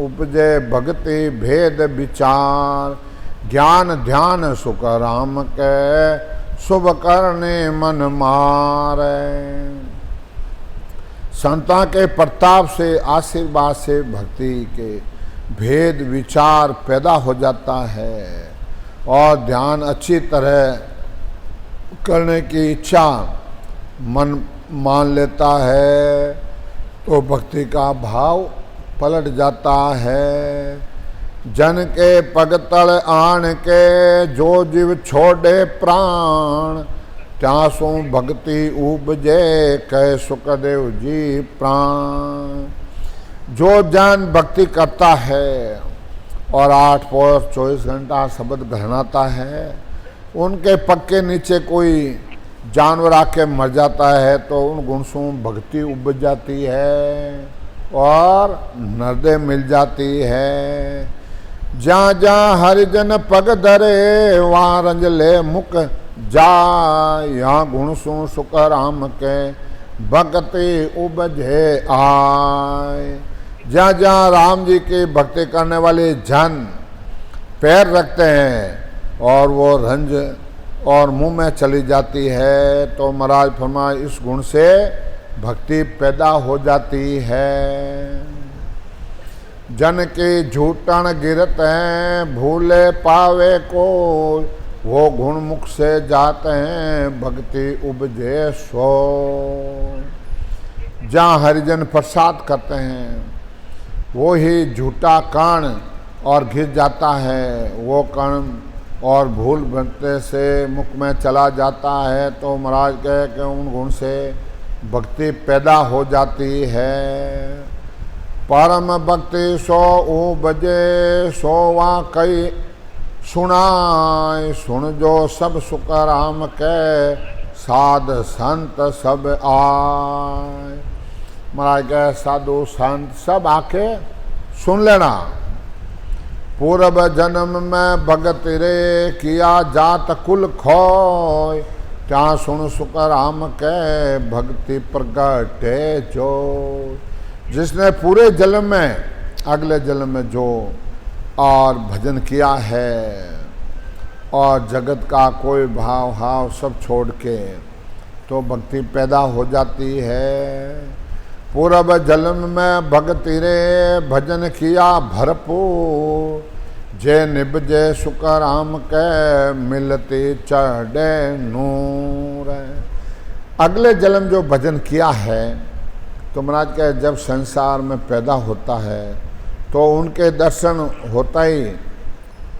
उपजे भक्ति भेद विचार, ज्ञान ध्यान सुख राम के शुभ करने मन मारे। संता के प्रताप से आशीर्वाद से भक्ति के भेद विचार पैदा हो जाता है और ध्यान अच्छी तरह करने की इच्छा मन मान लेता है तो भक्ति का भाव पलट जाता है। जन के पगतल आन के जो जीव छोड़े प्राण, त्यासो भक्ति उपजे कह सुखदेव जी प्राण। जो जन भक्ति करता है और 8 पौर 24 घंटा शब्द गहनाता है, उनके पग के नीचे कोई जानवर आके मर जाता है तो उन गुण से भक्ति उपज जाती है और नर्दे मिल जाती है। जहाँ जहाँ हरिजन पग धरे वहाँ रंजले मुख जा, यहाँ गुण सु सुख राम के भक्ति उपजे आए। जहाँ जहाँ राम जी की भक्ति करने वाले जन पैर रखते हैं और वो रंज और मुंह में चली जाती है तो महाराज फरमाए इस गुण से भक्ति पैदा हो जाती है। जन के झूठन गिरत हैं भूले पावे को, वो गुण मुख से जाते हैं भक्ति उपजे सो। जहाँ हरिजन प्रसाद करते हैं वो ही झूठा कण और घिस जाता है, वो कण और भूल बनते से मुख में चला जाता है तो महाराज कहे कि उन गुण से भक्ति पैदा हो जाती है। परम भक्ति सो उपजे सोवा कई सुनाए, सुन जो सब सुख राम के साध संत सब आए। महाराज कहे साधु संत सब आके सुन लेना। पूर्व जन्म में भगत रे किया जात कुल खोय, त्या सुन सुख राम के भक्ति प्रगटे जो। जिसने पूरे जन्म में अगले जन्म में जो और भजन किया है और जगत का कोई भाव हाव सब छोड़ के तो भक्ति पैदा हो जाती है। पूर्व जन्म में भक्ति रे भजन किया भरपूर, जे निभजे सुख राम के मिलते चढ़े नूर। अगले जन्म जो भजन किया है तो महाराज के जब संसार में पैदा होता है तो उनके दर्शन होता ही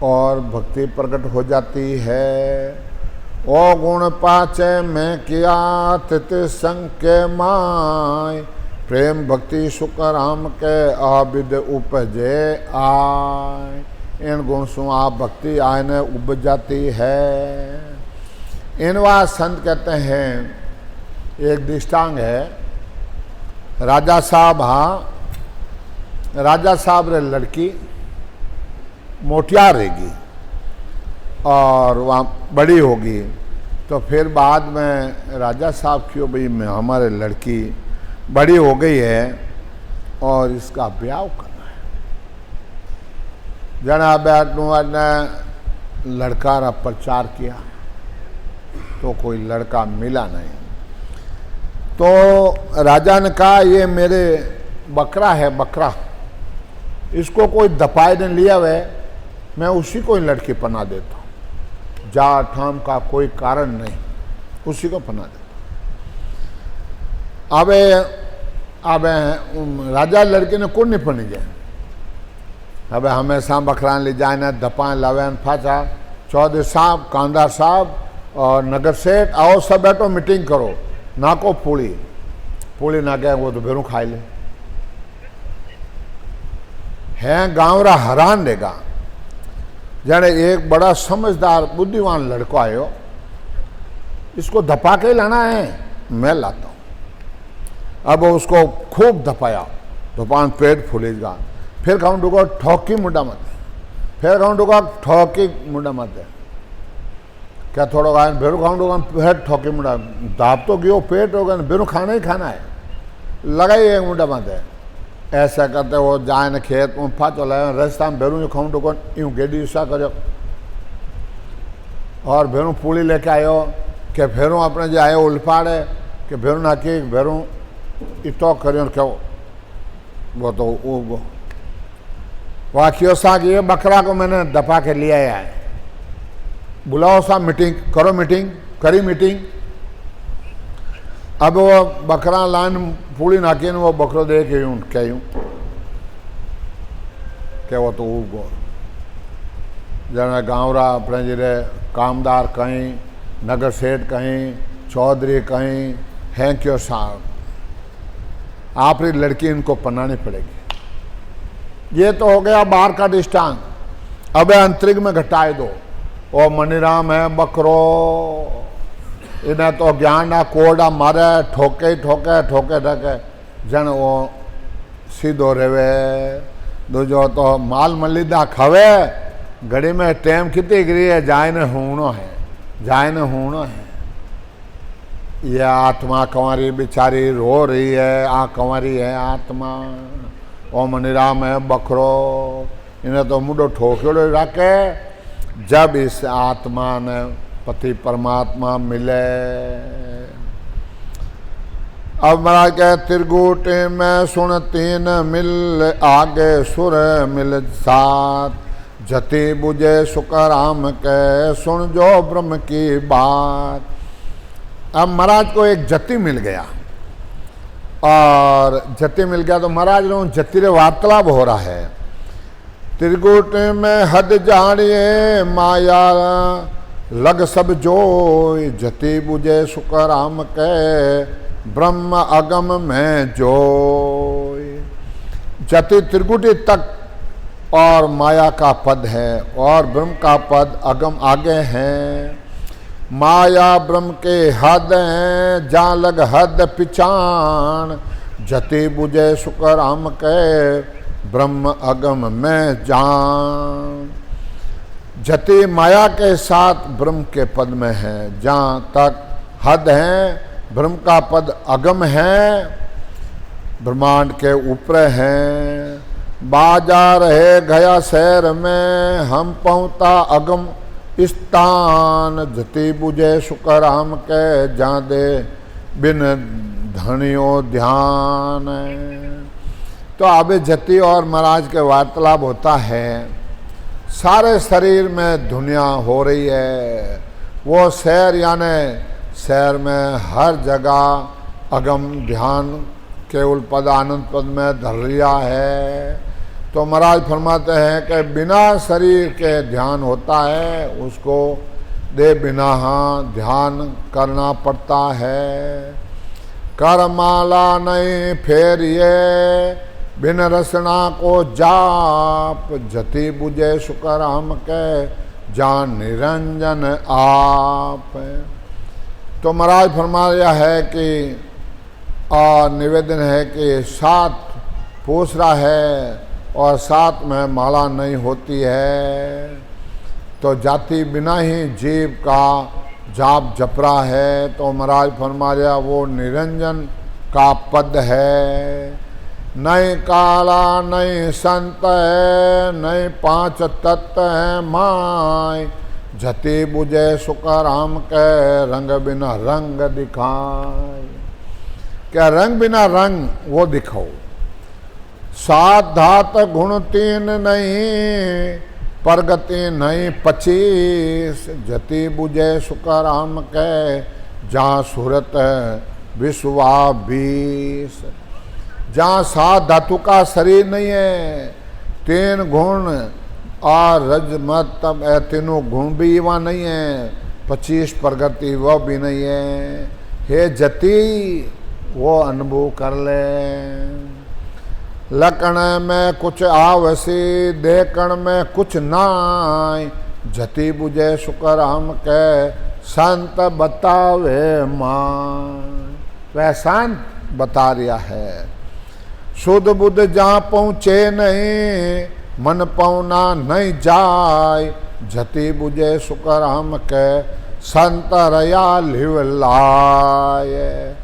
और भक्ति प्रकट हो जाती है। ओ गुण पाचे में किया तित संग के माय, प्रेम भक्ति सुख राम के आबिद उपजे आय। इन गुण सु आप भक्ति आयने उपज जाती है। इनवा संत कहते हैं, एक दृष्टांग है। राजा साहब, हाँ राजा साहब रे लड़की मोटियार रहेगी और वहाँ बड़ी होगी, तो फिर बाद में राजा साहब क्यों भाई मैं हमारे लड़की बड़ी हो गई है और इसका ब्याह करना है। जना बैठने ने लड़का रा प्रचार किया तो कोई लड़का मिला नहीं। तो राजा ने कहा ये मेरे बकरा है, बकरा, इसको कोई दपाए ने लिया हुआ, मैं उसी को ही लड़की पना देता हूँ। जाट ठाम का कोई कारण नहीं, उसी को पना देता। अब राजा लड़के ने कौन नहीं पनी जाए। अब हमेशा बकरा ले जाए ना दपाए लावे फाचा। चौधरी साहब, कांदार साहब और नगर सेठ आओ सब बैठो मीटिंग करो। ना को पूड़ी ना गए वो तो बेरू खाई ले हैं। गाँव रा हैरान देगा। जाने एक बड़ा समझदार बुद्धिमान लड़का आयो, इसको धपा के लाना है, मैं लाता हूँ। अब उसको खूब धपाया, धपान पेट फूलेगा। फिर कहूँ डूगा ठोकी मुंडा मत, फिर कहूँ डूगा ठोकी मुंडा मत। क्या थोड़ा गाय बेरू खाऊं डूगा फिर ठोकी मुंडा, दाप तो गयो पेट हो गया, बेरू खाना ही खाना है, लगाई एक मुंडा मत है। ऐसा करते वो जाए न खेत में फा चला रास्ता में बेरू खाऊं डूगा यूँ गेडी यूसा करो और भेरू पूड़ी लेके आयो कि भेरू अपने जो आयो उल्फाड़े कि भेरू नाकी भेरू इतो करियो क्यों वो तो वो वाकियो सा कि ये बकरा को मैंने दफा के लिया है, बुलाओ सा मीटिंग करो। मीटिंग करी मीटिंग। अब वो बकरा लाइन पूरी नाकी ने वो बकरो दे के यूँ क्या वो तो वो जना गाँव रा अपने जिले कामदार कहीं, नगर सेठ कहीं, चौधरी कहीं हैं क्यों साहब, आपकी लड़की इनको पनानी पड़ेगी। ये तो हो गया बाहर का दृष्टांत। अब अंतरिक्ष में घटाए दो। ओ मनीराम है बकरो, इन्हें तो ज्ञान ना कोड़ा मारे ठोके ठोके ठोके ठोके जन वो सीधो रेवे। दूजो तो माल मलिदा खावे, घड़ी में टेम कितनी गिरी है, जाए ने हूणो है, जाए ने हूणो है। ये आत्मा कंवारी बेचारी रो रही है, आ कंवारी है आत्मा। ओ मनीराम है बकरो, इन्हें तो मुंडो ठोकेड़ो रखे। जब इस आत्मा ने पति परमात्मा मिले। अब महाराज कह त्रिगुटे में सुन तीन मिल, आगे सुर मिल साथ, जति बुझे सुख राम के सुन जो ब्रह्म की बात। अब महाराज को एक जति मिल गया, और जति मिल गया तो महाराज ने जति रे वार्तालाप हो रहा है। त्रिगुट में हद जानिए माया लग सब जोय, जति बुझे सुख राम के ब्रह्म अगम में जोय। जति त्रिगुटी तक और माया का पद है, और ब्रह्म का पद अगम आगे है। माया ब्रह्म के हद हैं, जहाँ लग हद पिछान, जति बुझे सुख राम के ब्रह्म अगम में जान। जति माया के साथ ब्रह्म के पद में है, जहाँ तक हद है ब्रह्म का पद अगम है, ब्रह्मांड के ऊपर है। बाजार है गया शहर में, हम पहुँचा अगम स्थान, जति बुझे सुख राम के जहाँ दे बिन धनियो ध्यान। तो अब जति और महाराज के वार्तालाप होता है। सारे शरीर में धुनिया हो रही है। वो शहर यानी शहर में हर जगह अगम ध्यान केवल पद आनंद पद में धर लिया है। तो महाराज फरमाते हैं कि बिना शरीर के ध्यान होता है, उसको दे बिना ध्यान करना पड़ता है। करमाला नहीं फेरिए बिन रसना को जाप, जति बुझे सुकराम के जान निरंजन आप। तो महाराज फरमाया है कि निवेदन है कि 7 पूसरा है और 7 में माला नहीं होती है, तो जाति बिना ही जीव का जाप जपरा है। तो महाराज फरमाया वो निरंजन का पद है। नहीं काला नहीं संत है, नहीं 5 तत्व है माय, जति बुझे सुकराम के रंग बिना रंग दिखाए। क्या रंग बिना रंग वो दिखाओ। 7 धात गुण 3 नहीं, परगति नहीं 25, जति बुझे सुकराम के जहाँ सूरत विश्वा 20। जहाँ 7 धातु का शरीर नहीं है, 3 गुण और रजमत तब तीनों गुण भी वहाँ नहीं है, 25 प्रगति वह भी नहीं है। हे जति वो अनुभव कर ले। लकण में कुछ आवसी, देखण में कुछ नाय, जति बुझे सुकराम के संत बतावे मान। वह संत बता रिया है। शुद्ध बुद्ध जहाँ पहुँचे नहीं, मन पौना नहीं जाय, जति बुझे सुकराम के संत रया लिव लाए।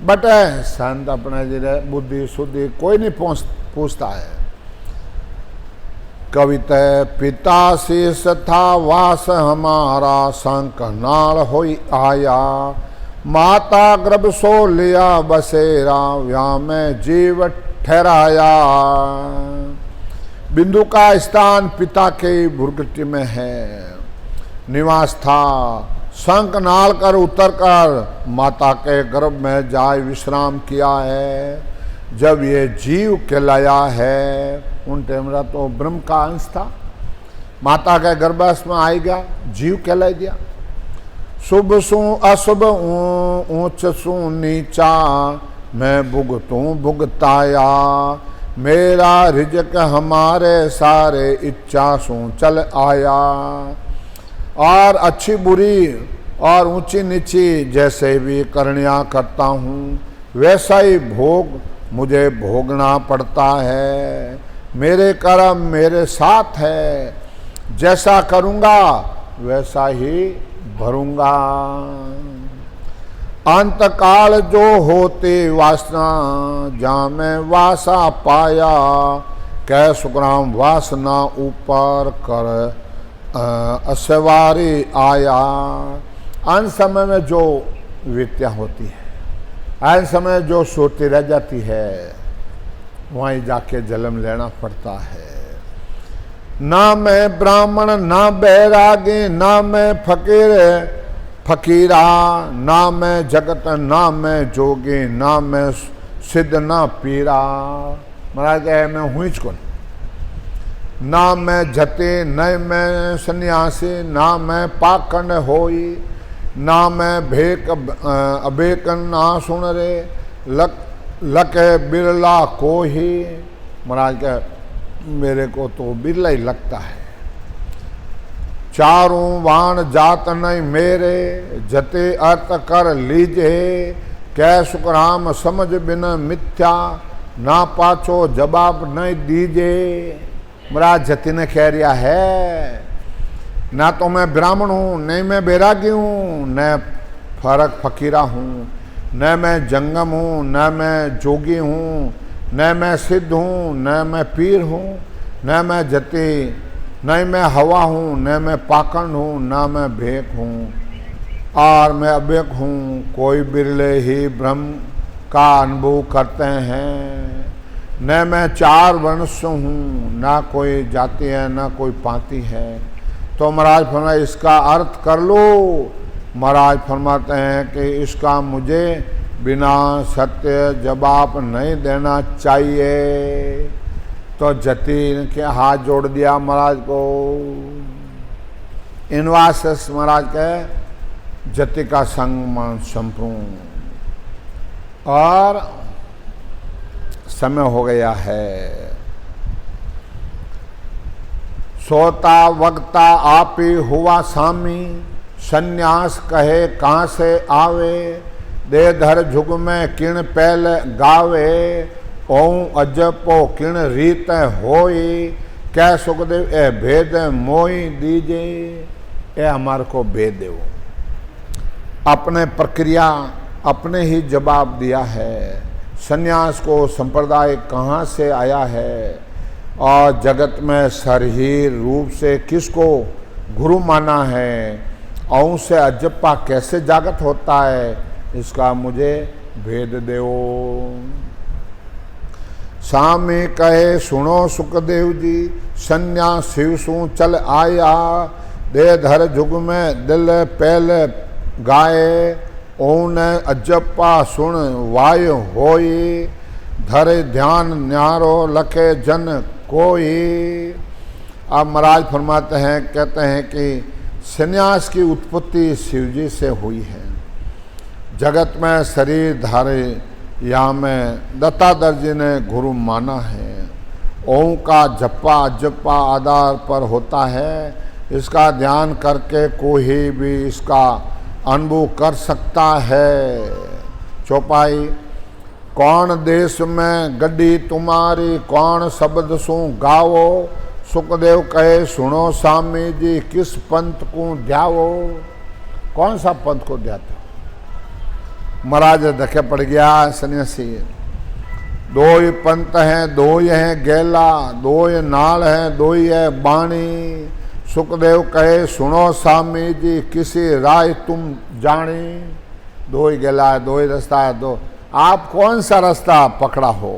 बट संत अपने जिले बुद्धि शुद्धि कोई नहीं पूछता है। कविता पिता शेष था वास हमारा, शंख नाल होई आया, माता गर्भ सो लिया बसेरा, व्याह में जीव ठहराया। बिंदु का स्थान पिता के भुरगटी में है, निवास था। शंख नाल कर उतर कर माता के गर्भ में जाए विश्राम किया है। जब ये जीव कहलाया है, उन टेमरा तो ब्रह्म का अंश था, माता के गर्भाश में आई गया, जीव कहलाई दिया। शुभ सु अशुभ ऊंच सु नीचा, मैं भुगतूं भुगताया, मेरा रिजक हमारे सारे इच्छा सु चल आया। और अच्छी बुरी और ऊंची नीची जैसे भी करनियाँ करता हूँ, वैसा ही भोग मुझे भोगना पड़ता है। मेरे कर्म मेरे साथ है, जैसा करूँगा वैसा ही भरूँगा। अंत काल जो होते वासना, जहाँ मैं वासा पाया, कै सुखराम वासना ऊपर कर असवारी आया। अंत समय में जो वित्या होती है, अंत समय जो सोती रह जाती है, वहीं जाके जन्म लेना पड़ता है। ना मैं ब्राह्मण ना बैरागी, ना मैं फकीरा, ना मैं जगत ना मैं जोगी, ना मैं सिद्ध ना पीरा। महाराज मैं हुई कौन। ना मैं जते न मैं सन्यासी, ना मैं पाखंड होई, ना मैं भेक अबेकन ना सुन रे, लक बिरला को ही। महाराज का मेरे को तो बिरला ही लगता है। चारों वाण जात नहीं मेरे, जते अर्थ कर लीजे, कै सुखराम समझ बिना मिथ्या, ना पाछो जवाब नहीं दीजे। महाराज जति ने कह रिया है, ना तो मैं ब्राह्मण हूँ, नहीं मैं बैरागी हूँ, न फर्क फकीरा हूँ, न मैं जंगम हूँ, न मैं जोगी हूँ, न मैं सिद्ध हूँ, न मैं पीर हूँ, न मैं जति, न मैं हवा हूँ, न मैं पाखंड हूँ, न मैं भेक हूँ, और मैं अबेक हूँ। कोई बिरले ही ब्रह्म का अनुभव करते हैं। न मैं 4 वंश हूँ, ना कोई जाति है ना कोई पाती है। तो महाराज फरमाए इसका अर्थ कर लो। महाराज फरमाते हैं कि इसका मुझे बिना सत्य जवाब नहीं देना चाहिए। तो जति के हाथ जोड़ दिया महाराज को। इनवासस महाराज के जति का संग मान संपूर्ण और समय हो गया है। सोता वक्ता आप ही हुआ स्वामी, सन्यास कहे कहाँ से आवे, दे धर झुग में किण पहल गावे, ओं अजपो किण रीत होई, कै सुखदेव ए भेद मोई दीजे। ए हमारे को भेद दो। अपने प्रक्रिया अपने ही जवाब दिया है। सन्यास को संप्रदाय कहाँ से आया है और जगत में शरीर रूप से किसको गुरु माना है, औं से अजप्पा कैसे जागत होता है, इसका मुझे भेद दो। स्वामी कहे सुनो सुखदेव जी, सन्यास शिव सु चल आया, दे धर जुग में दिल पहल गाए, ओन अजप्पा सुन वाय होई, धरे ध्यान न्यारो लखे जन कोई। अब महाराज फरमाते हैं, कहते हैं कि सन्यास की उत्पत्ति शिव जी से हुई है। जगत में शरीर धारे या में दत्तादर जी ने गुरु माना है। ओम का जप्पा जप्पा आधार पर होता है। इसका ध्यान करके कोई भी इसका अनुभव कर सकता है। चौपाई, कौन देश में गड्डी तुम्हारी, कौन शब्द सु गावो, सुखदेव कहे सुनो स्वामी जी, किस पंथ को ध्यावो। कौन सा पंथ को ध्याते हो? महाराज धके पड़ गया सन्यासी। दो ही पंथ हैं, दो ही हैं गेला, दो ही नाल हैं, दो ही है बाणी। सुखदेव कहे सुनो स्वामी जी, किसी राय तुम जानी। दो ही गेला है, दो ही रास्ता है, दो आप कौन सा रास्ता पकड़ा हो।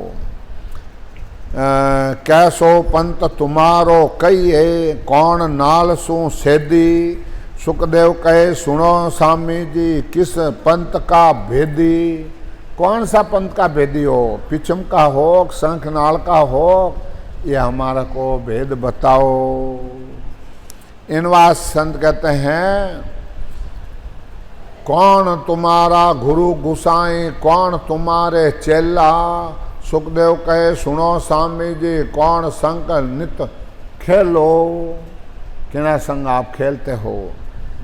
कैसो पंथ तुम्हारो कई है, कौन नाल सु सेदी। सुखदेव कहे सुनो स्वामी जी, किस पंथ का भेदी। कौन सा पंथ का भेदी हो, पिछम का हो, शंख नाल का हो, ये हमारा को भेद बताओ। इनवास संत कहते हैं, कौन तुम्हारा गुरु गुसाई, कौन तुम्हारे चेला। सुखदेव कहे सुनो स्वामी जी, कौन संग नित खेलो। किना संग आप खेलते हो,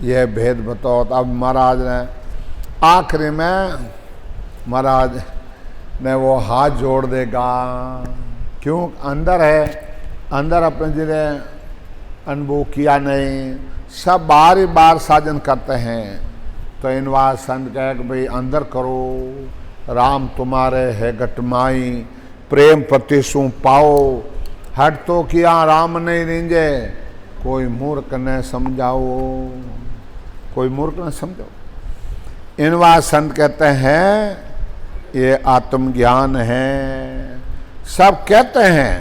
यह भेद बताओ। अब महाराज ने आखिरी में महाराज ने वो हाथ जोड़ देगा। क्यों? अंदर है, अंदर अपने जिले अनुभव किया नहीं, सब बार ही बार साजन करते हैं। तो इनवास संत कहे कि भाई अंदर करो। राम तुम्हारे है गटमाई, प्रेम प्रति सु पाओ। हट तो किया राम नहीं रींजे, कोई मूर्ख न समझाओ, कोई मूर्ख न समझाओ। इनवास संत कहते हैं ये आत्मज्ञान है। सब कहते हैं,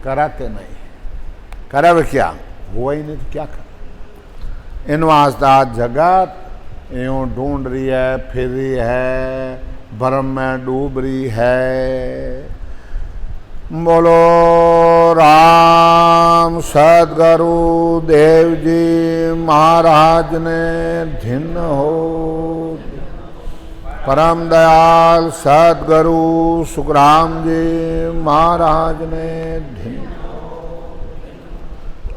कराते नहीं। करे वे क्या हुआ ही नहीं तो क्या कर। इनवासदास जगत यूं ढूंढ रही है, फिर रही है, भ्रम में डूब रही है। बोलो राम सदगुरु देव जी महाराज ने धिन हो। परम दयाल सदगुरु सुखराम जी महाराज ने धिन